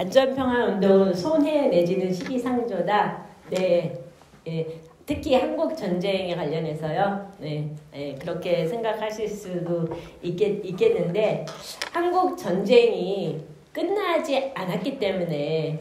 안전평화운동 손해 내지는 시기상조다. 네, 예, 특히 한국 전쟁에 관련해서요. 네, 그렇게 생각하실 수도 있겠는데 한국 전쟁이 끝나지 않았기 때문에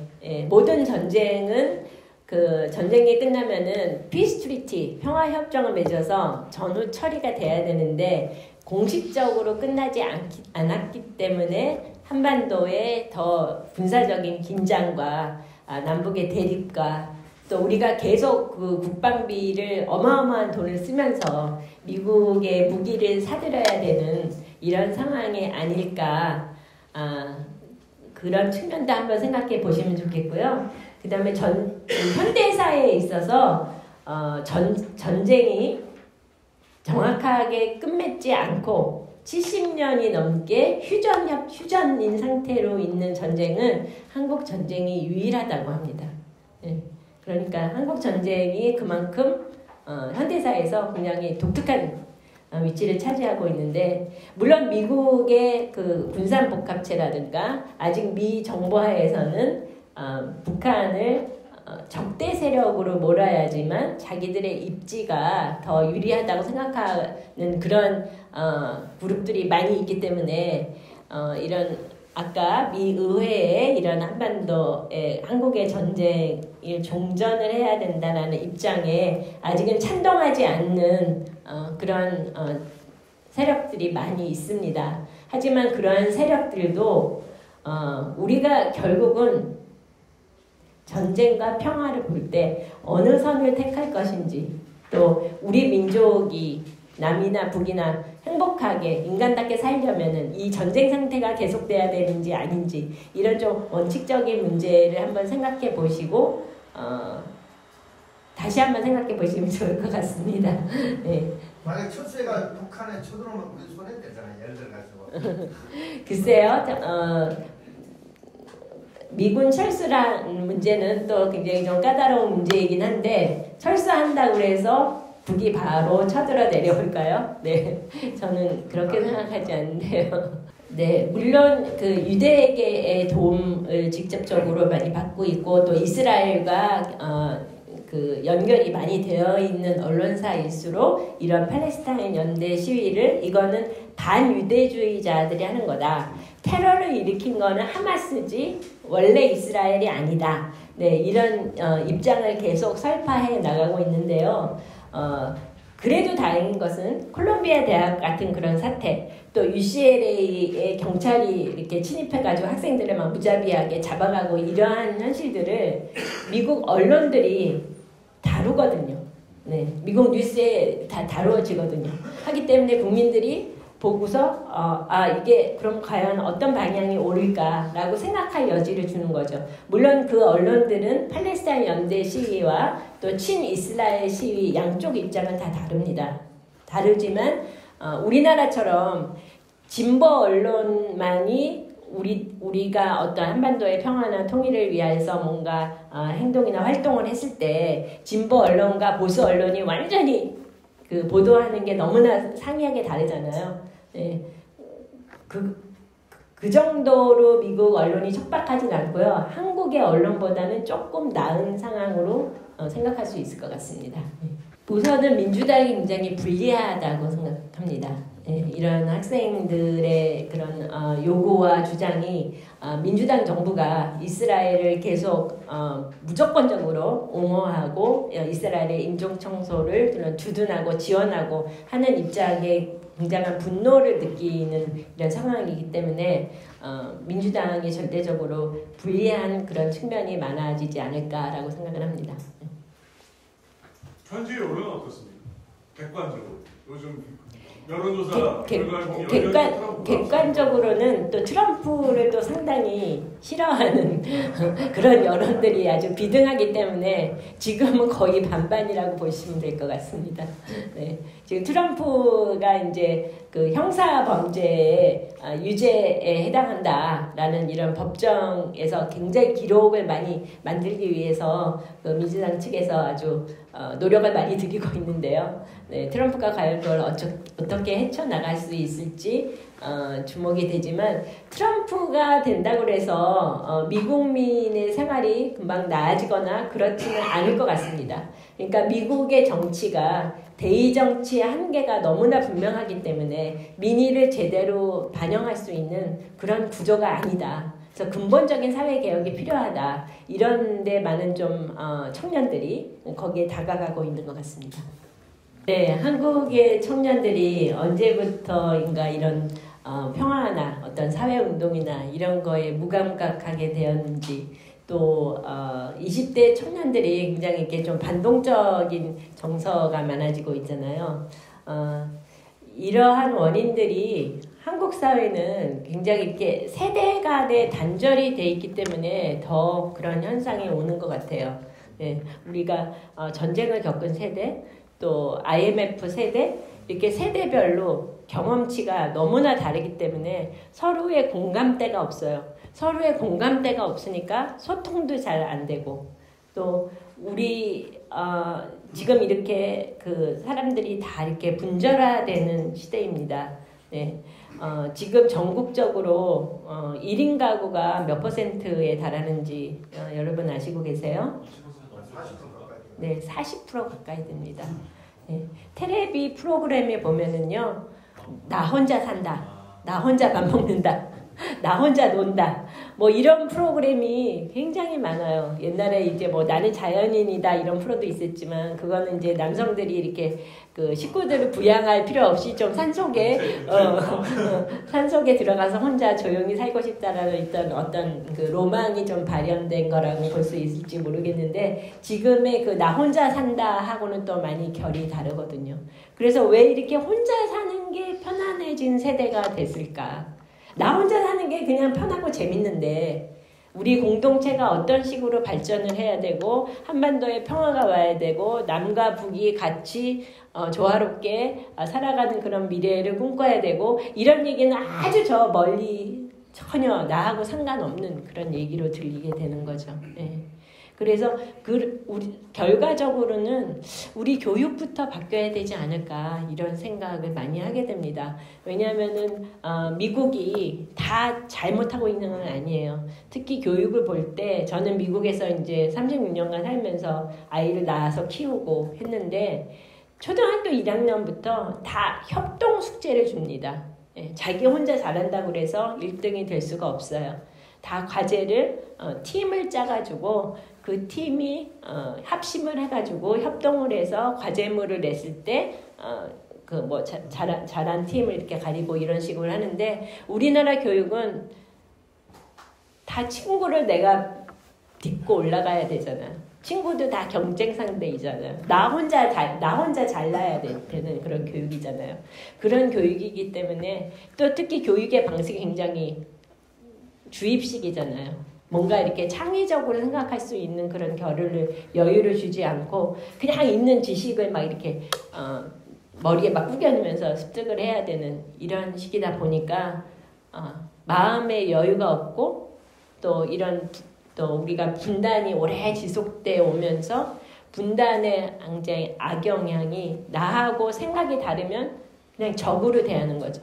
모든 전쟁은 그 전쟁이 끝나면은 피스 트리티 평화협정을 맺어서 전후 처리가 돼야 되는데 공식적으로 끝나지 않았기 때문에 한반도에 더 군사적인 긴장과 남북의 대립과 또 우리가 계속 그 국방비를 어마어마한 돈을 쓰면서 미국의 무기를 사들여야 되는 이런 상황이 아닐까 그런 측면도 한번 생각해 보시면 좋겠고요. 그 다음에 현대사에 있어서 전쟁이 정확하게 끝맺지 않고 70년이 넘게 휴전인 상태로 있는 전쟁은 한국 전쟁이 유일하다고 합니다. 네. 그러니까 한국 전쟁이 그만큼 현대사에서 굉장히 독특한 위치를 차지하고 있는데 물론 미국의 그 군산복합체라든가 아직 미 정부하에서는 북한을 적대 세력으로 몰아야지만 자기들의 입지가 더 유리하다고 생각하는 그런 그룹들이 많이 있기 때문에 이런 아까 미 의회에 이런 한반도에 한국의 전쟁을 종전을 해야 된다는 입장에 아직은 찬동하지 않는 그런 세력들이 많이 있습니다. 하지만 그런 세력들도 우리가 결국은 전쟁과 평화를 볼 때 어느 선을 택할 것인지 또 우리 민족이 남이나 북이나 행복하게 인간답게 살려면은 이 전쟁 상태가 계속돼야 되는지 아닌지 이런 좀 원칙적인 문제를 한번 생각해 보시고 다시 한번 생각해 보시면 좋을 것 같습니다. 네. 만약 철수가 북한에 쳐들어오면 우리 손해 되잖아요. 예를 들어서. 글쎄요. 미군 철수란 문제는 또 굉장히 좀 까다로운 문제이긴 한데 철수한다고 해서 북이 바로 쳐들어 내려올까요? 네, 저는 그렇게 생각하지 않는데요. 네, 물론 그 유대계의 도움을 직접적으로 많이 받고 있고 또 이스라엘과 그 연결이 많이 되어 있는 언론사일수록 이런 팔레스타인 연대 시위를 이거는 반유대주의자들이 하는 거다. 테러를 일으킨 거는 하마스지 원래 이스라엘이 아니다. 네, 이런 입장을 계속 설파해 나가고 있는데요. 그래도 다행인 것은 콜롬비아 대학 같은 그런 사태, 또 UCLA의 경찰이 이렇게 침입해가지고 학생들을 막 무자비하게 잡아가고 이러한 현실들을 미국 언론들이 다루거든요. 네, 미국 뉴스에 다 다루어지거든요. 하기 때문에 국민들이 보고서 이게 그럼 과연 어떤 방향이 옳을까라고 생각할 여지를 주는 거죠. 물론 그 언론들은 팔레스타인 연대 시위와 또 친이스라엘 시위 양쪽 입장은 다 다릅니다. 다르지만 우리나라처럼 진보 언론만이 우리가 어떤 한반도의 평화나 통일을 위해서 뭔가 행동이나 활동을 했을 때 진보 언론과 보수 언론이 완전히 그 보도하는 게 너무나 상이하게 다르잖아요. 네. 그 정도로 미국 언론이 척박하진 않고요. 한국의 언론보다는 조금 나은 상황으로 생각할 수 있을 것 같습니다. 우선은 민주당이 굉장히 불리하다고 생각합니다. 네, 이런 학생들의 그런 요구와 주장이 민주당 정부가 이스라엘을 계속 무조건적으로 옹호하고 이스라엘의 인종청소를 주둔하고 지원하고 하는 입장에 굉장한 분노를 느끼는 이런 상황이기 때문에 민주당이 절대적으로 불리한 그런 측면이 많아지지 않을까라고 생각을 합니다. 현재 여론은 어떻습니까? 객관적으로 요즘 여론조사 결과를 보면 객관적으로는 또 트럼프를 또 상당히 싫어하는 그런 여론들이 아주 비등하기 때문에 지금은 거의 반반이라고 보시면 될 것 같습니다. 네. 지금 트럼프가 이제 그 형사 범죄의 유죄에 해당한다라는 이런 법정에서 굉장히 기록을 많이 만들기 위해서 그 민주당 측에서 아주 노력을 많이 들이고 있는데요. 네, 트럼프가 과연 그걸 어떻게 헤쳐나갈 수 있을지 주목이 되지만 트럼프가 된다고 해서 미국민의 생활이 금방 나아지거나 그렇지는 않을 것 같습니다. 그러니까 미국의 정치가 대의 정치의 한계가 너무나 분명하기 때문에 민의를 제대로 반영할 수 있는 그런 구조가 아니다. 그래서 근본적인 사회 개혁이 필요하다. 이런 데 많은 좀 청년들이 거기에 다가가고 있는 것 같습니다. 네, 한국의 청년들이 언제부터인가 이런 평화나 어떤 사회운동이나 이런 거에 무감각하게 되었는지 또 20대 청년들이 굉장히 이렇게 좀 반동적인 정서가 많아지고 있잖아요. 이러한 원인들이 한국 사회는 굉장히 이렇게 세대 간의 단절이 돼 있기 때문에 더 그런 현상이 오는 것 같아요. 네, 우리가 전쟁을 겪은 세대, 또 IMF 세대, 이렇게 세대별로 경험치가 너무나 다르기 때문에 서로의 공감대가 없어요. 서로의 공감대가 없으니까 소통도 잘 안 되고, 또 우리 지금 이렇게 그 사람들이 다 이렇게 분절화되는 시대입니다. 네. 지금 전국적으로 1인 가구가 몇 %에 달하는지 여러분 아시고 계세요? 40% 가까이. 네, 40% 가까이 됩니다. 네. 텔레비 프로그램에 보면은요, 나 혼자 산다, 나 혼자 밥 먹는다, 나 혼자 논다, 뭐 이런 프로그램이 굉장히 많아요. 옛날에 이제 뭐 나는 자연인이다 이런 프로도 있었지만 그거는 이제 남성들이 이렇게 그 식구들을 부양할 필요 없이 좀 산속에 산속에 들어가서 혼자 조용히 살고 싶다라는 어떤 그 로망이 좀 발현된 거라고 볼 수 있을지 모르겠는데 지금의 그 나 혼자 산다 하고는 또 많이 결이 다르거든요. 그래서 왜 이렇게 혼자 사는 게 편안해진 세대가 됐을까? 나 혼자 사는 게 그냥 편하고 재밌는데 우리 공동체가 어떤 식으로 발전을 해야 되고 한반도에 평화가 와야 되고 남과 북이 같이 조화롭게 살아가는 그런 미래를 꿈꿔야 되고 이런 얘기는 아주 저 멀리 전혀 나하고 상관없는 그런 얘기로 들리게 되는 거죠. 네. 그래서 우리 결과적으로는 우리 교육부터 바뀌어야 되지 않을까 이런 생각을 많이 하게 됩니다. 왜냐하면은 미국이 다 잘못하고 있는 건 아니에요. 특히 교육을 볼 때 저는 미국에서 이제 36년간 살면서 아이를 낳아서 키우고 했는데 초등학교 1학년부터 다 협동 숙제를 줍니다. 예, 자기 혼자 잘한다고 그래서 1등이 될 수가 없어요. 다 과제를 팀을 짜가지고 그 팀이 합심을 해가지고 협동을 해서 과제물을 냈을 때 그 뭐 잘한 팀을 이렇게 가리고 이런 식으로 하는데 우리나라 교육은 다 친구를 내가 딛고 올라가야 되잖아요. 친구도 다 경쟁 상대이잖아요. 나 혼자 잘나야 되는 그런 교육이잖아요. 그런 교육이기 때문에 또 특히 교육의 방식이 굉장히 주입식이잖아요. 뭔가 이렇게 창의적으로 생각할 수 있는 그런 여유를 주지 않고 그냥 있는 지식을 막 이렇게 머리에 막 구겨놓으면서 습득을 해야 되는 이런 식이다 보니까 마음의 여유가 없고 또 우리가 분단이 오래 지속되어 오면서 분단의 굉장히 악영향이 나하고 생각이 다르면 그냥 적으로 대하는 거죠.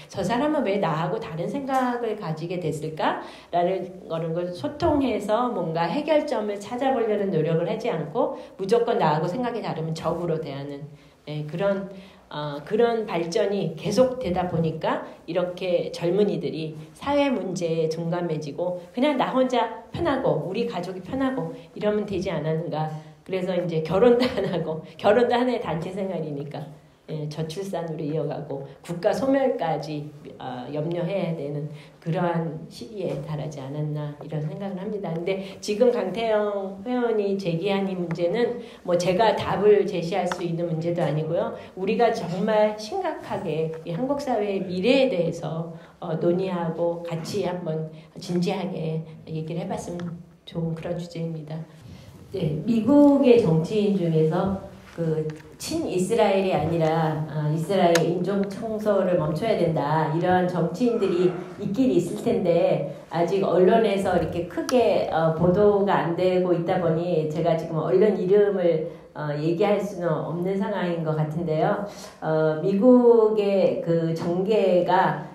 저 사람은 왜 나하고 다른 생각을 가지게 됐을까라는 거를 소통해서 뭔가 해결점을 찾아보려는 노력을 하지 않고 무조건 나하고 생각이 다르면 적으로 대하는 그런 발전이 계속되다 보니까 이렇게 젊은이들이 사회 문제에 둔감해지고 그냥 나 혼자 편하고 우리 가족이 편하고 이러면 되지 않았는가. 그래서 이제 결혼도 안 하고 결혼도 하나의 단체 생활이니까 저출산으로 이어가고 국가 소멸까지 염려해야 되는 그러한 시기에 달하지 않았나 이런 생각을 합니다. 근데 지금 강태영 회원이 제기한 이 문제는 뭐 제가 답을 제시할 수 있는 문제도 아니고요. 우리가 정말 심각하게 이 한국 사회의 미래에 대해서 논의하고 같이 한번 진지하게 얘기를 해봤으면 좋은 그런 주제입니다. 네, 미국의 정치인 중에서 그 친이스라엘이 아니라 이스라엘 인종 청소를 멈춰야 된다 이런 정치인들이 있긴 있을 텐데 아직 언론에서 이렇게 크게 보도가 안 되고 있다 보니 제가 지금 언론 이름을 얘기할 수는 없는 상황인 것 같은데요. 미국의 그 정계가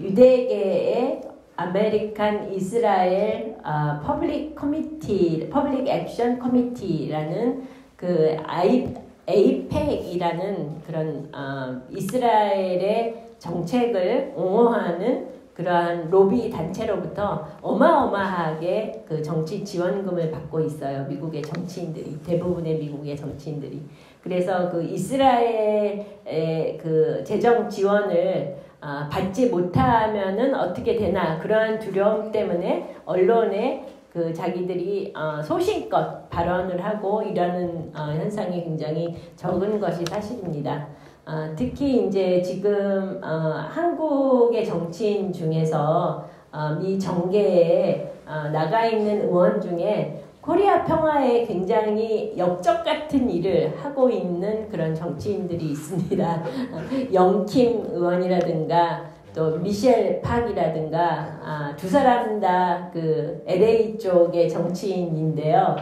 유대계의 아메리칸 이스라엘 퍼블릭 액션 커미티라는 그 AIPAC이라는 그런 이스라엘의 정책을 옹호하는 그러한 로비 단체로부터 어마어마하게 그 정치 지원금을 받고 있어요. 미국의 정치인들이, 대부분의 미국의 정치인들이. 그래서 그 이스라엘의 그 재정 지원을 받지 못하면은 어떻게 되나, 그러한 두려움 때문에 언론에 그 자기들이 소신껏 발언을 하고 이러는 현상이 굉장히 적은 것이 사실입니다. 특히 이제 지금 한국의 정치인 중에서 미 정계에 나가 있는 의원 중에 코리아 평화에 굉장히 역적 같은 일을 하고 있는 그런 정치인들이 있습니다. 영킴 의원이라든가 또 미셸 팍이라든가 두 사람 다 그 LA 쪽의 정치인인데요.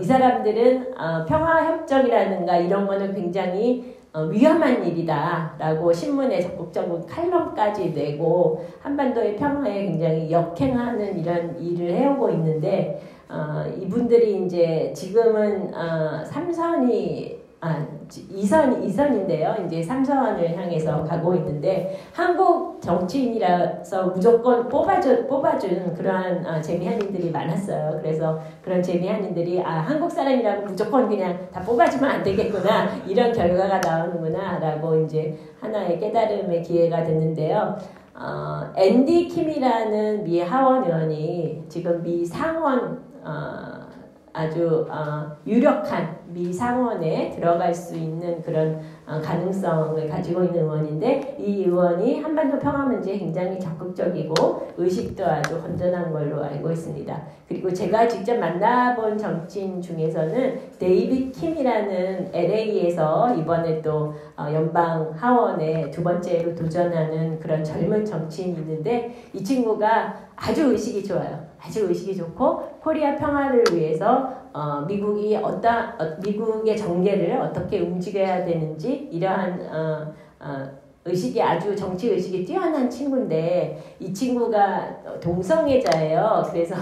이 사람들은 평화협정이라든가 이런 거는 굉장히 위험한 일이다 라고 신문에 적극적으로 칼럼까지 내고 한반도의 평화에 굉장히 역행하는 이런 일을 해오고 있는데, 이분들이 이제 지금은 2선인데요. 이제 3선을 향해서 가고 있는데, 한국 정치인이라서 무조건 뽑아준 그러한 재미한인들이 많았어요. 그래서 그런 재미한인들이 한국 사람이라고 무조건 그냥 다 뽑아주면 안 되겠구나, 이런 결과가 나오는구나 라고 이제 하나의 깨달음의 기회가 됐는데요. 앤디 킴이라는 미 하원 의원이 지금 미 상원 아주 유력한 미 상원에 들어갈 수 있는 그런 가능성을 가지고 있는 의원인데, 이 의원이 한반도 평화 문제에 굉장히 적극적이고 의식도 아주 건전한 걸로 알고 있습니다. 그리고 제가 직접 만나본 정치인 중에서는 데이빗 킴이라는 LA에서 이번에 또 연방 하원에 두 번째로 도전하는 그런 젊은 정치인이 있는데, 이 친구가 아주 의식이 좋아요. 아주 의식이 좋고 코리아 평화를 위해서 미국의 정계를 어떻게 움직여야 되는지 이러한 의식이, 아주 정치 의식이 뛰어난 친구인데, 이 친구가 동성애자예요. 그래서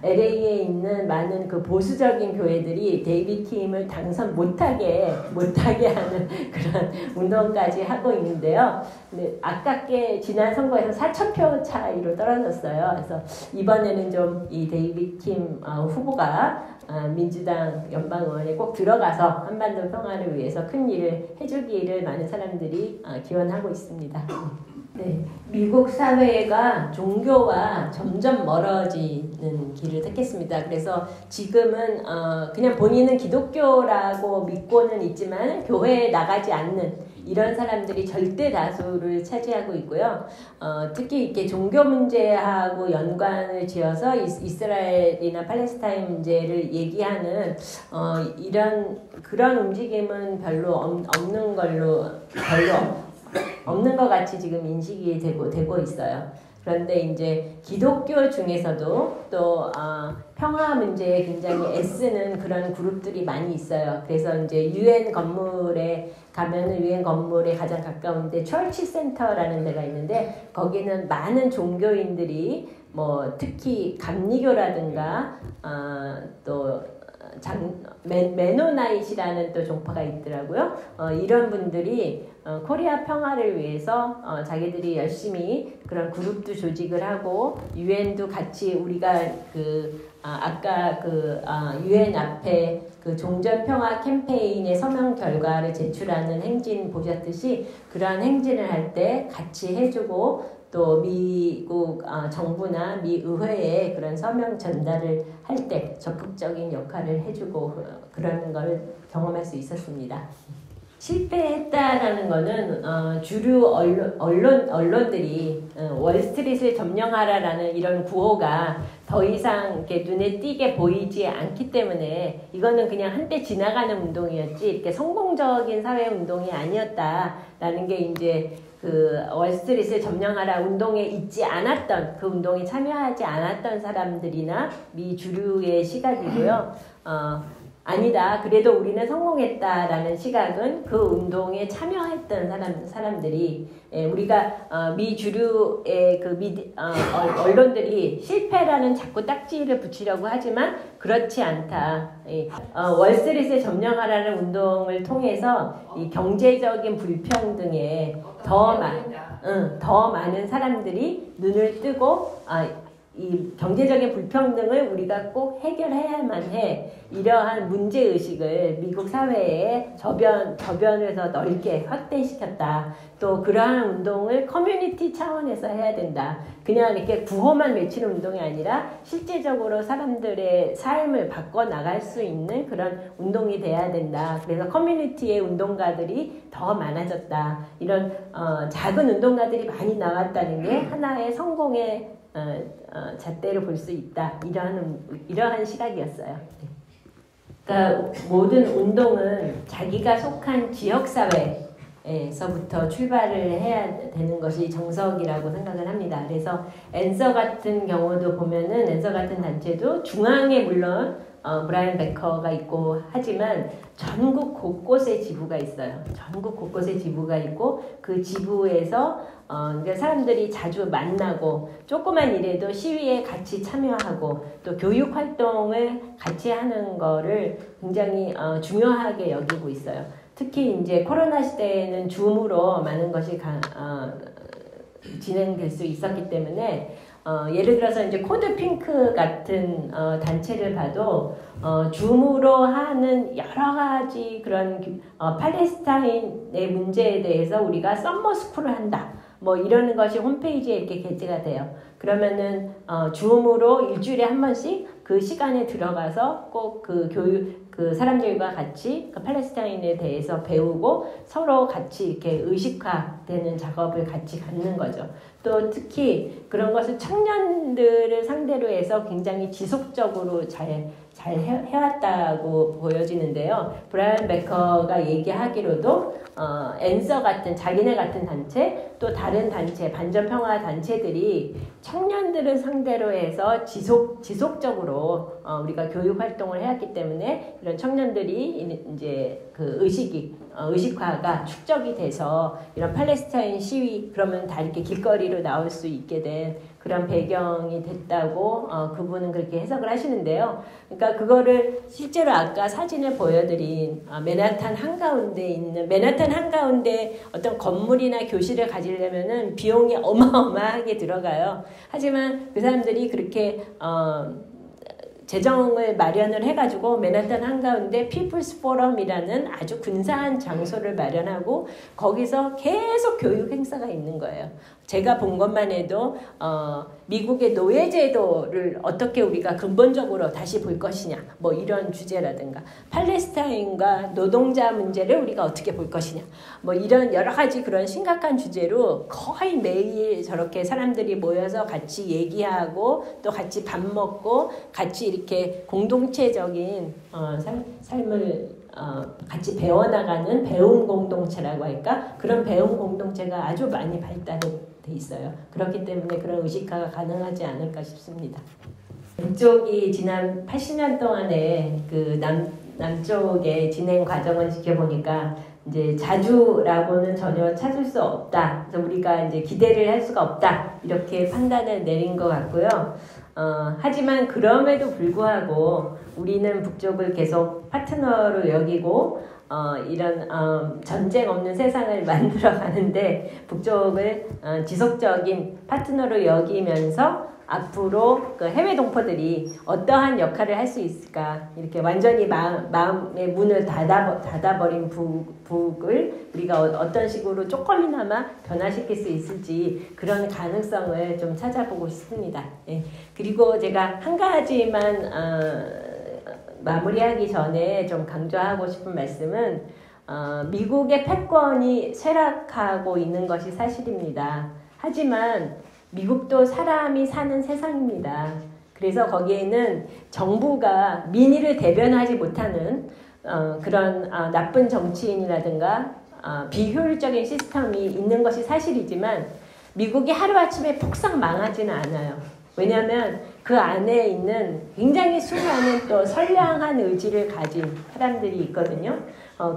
LA에 있는 많은 그 보수적인 교회들이 데이빗 킴을 당선 못하게 하는 그런 운동까지 하고 있는데요. 근데 아깝게 지난 선거에서 4,000표 차이로 떨어졌어요. 그래서 이번에는 좀 이 데이빗 킴 후보가 민주당 연방 의원에 꼭 들어가서 한반도 평화를 위해서 큰 일을 해주기를 많은 사람들이 기원하고 있습니다. 네, 미국 사회가 종교와 점점 멀어지는 길을 택했습니다. 그래서 지금은 그냥 본인은 기독교라고 믿고는 있지만 교회에 나가지 않는 이런 사람들이 절대 다수를 차지하고 있고요. 특히 이렇게 종교 문제하고 연관을 지어서 이스라엘이나 팔레스타인 문제를 얘기하는 그런 움직임은 별로 없는 것 같이 지금 인식이 되고 있어요. 그런데 이제 기독교 중에서도 또 평화 문제에 굉장히 애쓰는 그런 그룹들이 많이 있어요. 그래서 이제 유엔 건물에 가면은 유엔 건물에 가장 가까운데 철치 센터라는 데가 있는데, 거기는 많은 종교인들이 뭐 특히 감리교라든가 또 메노나잇이라는 또 종파가 있더라고요. 이런 분들이 코리아 평화를 위해서 자기들이 열심히 그런 그룹도 조직을 하고, 유엔도 같이 우리가 아까 유엔 앞에 그 종전평화 캠페인의 서명 결과를 제출하는 행진 보셨듯이 그러한 행진을 할 때 같이 해주고, 또 미국 정부나 미 의회에 그런 서명 전달을 할 때 적극적인 역할을 해주고 그런 걸 경험할 수 있었습니다. 실패했다라는 거는 주류 언론들이 월스트리트를 점령하라라는 이런 구호가 더 이상 이렇게 눈에 띄게 보이지 않기 때문에 이거는 그냥 한때 지나가는 운동이었지 이렇게 성공적인 사회 운동이 아니었다라는 게 이제 그 월스트리트를 점령하라 운동에 있지 않았던, 그 운동에 참여하지 않았던 사람들이나 미 주류의 시각이고요. 아니다. 그래도 우리는 성공했다라는 시각은 그 운동에 참여했던 사람들이 우리가 미주류의 그 언론들이 실패라는 자꾸 딱지를 붙이려고 하지만 그렇지 않다. 월스트리트에 점령하라는 운동을 통해서 이 경제적인 불평등에 더 많은 사람들이 눈을 뜨고 이 경제적인 불평등을 우리가 꼭 해결해야만 해. 이러한 문제의식을 미국 사회에 저변에서 넓게 확대시켰다. 또 그러한 운동을 커뮤니티 차원에서 해야 된다. 그냥 이렇게 구호만 외치는 운동이 아니라 실제적으로 사람들의 삶을 바꿔나갈 수 있는 그런 운동이 돼야 된다. 그래서 커뮤니티의 운동가들이 더 많아졌다. 이런 작은 운동가들이 많이 나왔다는 게 하나의 성공의 잣대를 볼 수 있다. 이러한 시각이었어요. 그러니까 모든 운동은 자기가 속한 지역사회에서부터 출발을 해야 되는 것이 정석이라고 생각을 합니다. 그래서 앤서 같은 경우도 보면은 앤서 같은 단체도 중앙에 물론 브라이언 베커가 있고 하지만 전국 곳곳에 지부가 있어요. 전국 곳곳에 지부가 있고 그 지부에서 그러니까 사람들이 자주 만나고 조그만 일에도 시위에 같이 참여하고 또 교육 활동을 같이 하는 거를 굉장히 중요하게 여기고 있어요. 특히 이제 코로나 시대에는 줌으로 많은 것이 진행될 수 있었기 때문에 예를 들어서 이제 코드 핑크 같은 단체를 봐도 줌으로 하는 여러 가지 그런 팔레스타인의 문제에 대해서 우리가 썸머 스쿨을 한다. 뭐 이러는 것이 홈페이지에 이렇게 게재가 돼요. 그러면은 줌으로 일주일에 한 번씩 그 시간에 들어가서 꼭 그 사람들과 같이 그 팔레스타인에 대해서 배우고 서로 같이 이렇게 의식화되는 작업을 같이 갖는 거죠. 또 특히 그런 것을 청년들을 상대로 해서 굉장히 지속적으로 잘 해왔다고 보여지는데요. 브라이언 베커가 얘기하기로도 앤서 같은 자기네 같은 단체 또 다른 단체 반전평화 단체들이 청년들을 상대로 해서 지속적으로 우리가 교육 활동을 해왔기 때문에 이런 청년들이 이제 그 의식화가 축적이 돼서 이런 팔레스타인 시위 그러면 다 이렇게 길거리로 나올 수 있게 된 그런 배경이 됐다고 그분은 그렇게 해석을 하시는데요. 그러니까 그거를 실제로 아까 사진을 보여드린 맨하탄 한가운데 어떤 건물이나 교실을 가지려면은 비용이 어마어마하게 들어가요. 하지만 그 사람들이 그렇게 재정을 마련을 해가지고 맨하탄 한가운데 피플스 포럼이라는 아주 근사한 장소를 마련하고 거기서 계속 교육 행사가 있는 거예요. 제가 본 것만 해도 미국의 노예제도를 어떻게 우리가 근본적으로 다시 볼 것이냐 뭐 이런 주제라든가 팔레스타인과 노동자 문제를 우리가 어떻게 볼 것이냐 뭐 이런 여러 가지 그런 심각한 주제로 거의 매일 저렇게 사람들이 모여서 같이 얘기하고 또 같이 밥 먹고 같이 이렇게 공동체적인 삶을 같이 배워나가는 배움 공동체라고 할까? 그런 배움 공동체가 아주 많이 발달돼 있어요. 그렇기 때문에 그런 의식화가 가능하지 않을까 싶습니다. 북쪽이 지난 80년 동안에 그 남쪽의 진행 과정을 지켜보니까 이제 자주라고는 전혀 찾을 수 없다. 그래서 우리가 이제 기대를 할 수가 없다. 이렇게 판단을 내린 것 같고요. 하지만 그럼에도 불구하고 우리는 북쪽을 계속 파트너로 여기고 이런 전쟁 없는 세상을 만들어 가는데 북쪽을 지속적인 파트너로 여기면서 앞으로 그 해외 동포들이 어떠한 역할을 할 수 있을까 이렇게 완전히 마음의 문을 닫아버린 북을 우리가 어떤 식으로 조금이나마 변화시킬 수 있을지 그런 가능성을 좀 찾아보고 싶습니다. 네. 그리고 제가 한 가지만 마무리하기 전에 좀 강조하고 싶은 말씀은 미국의 패권이 쇠락하고 있는 것이 사실입니다. 하지만 미국도 사람이 사는 세상입니다. 그래서 거기에는 정부가 민의를 대변하지 못하는 그런 나쁜 정치인이라든가 비효율적인 시스템이 있는 것이 사실이지만 미국이 하루아침에 폭삭 망하지는 않아요. 왜냐하면 그 안에 있는 굉장히 수많은 또 선량한 의지를 가진 사람들이 있거든요.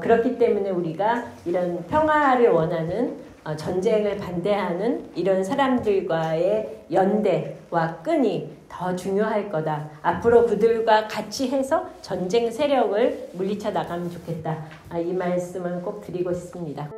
그렇기 때문에 우리가 이런 평화를 원하는 전쟁을 반대하는 이런 사람들과의 연대와 끈이 더 중요할 거다. 앞으로 그들과 같이 해서 전쟁 세력을 물리쳐 나가면 좋겠다. 이 말씀은 꼭 드리고 싶습니다.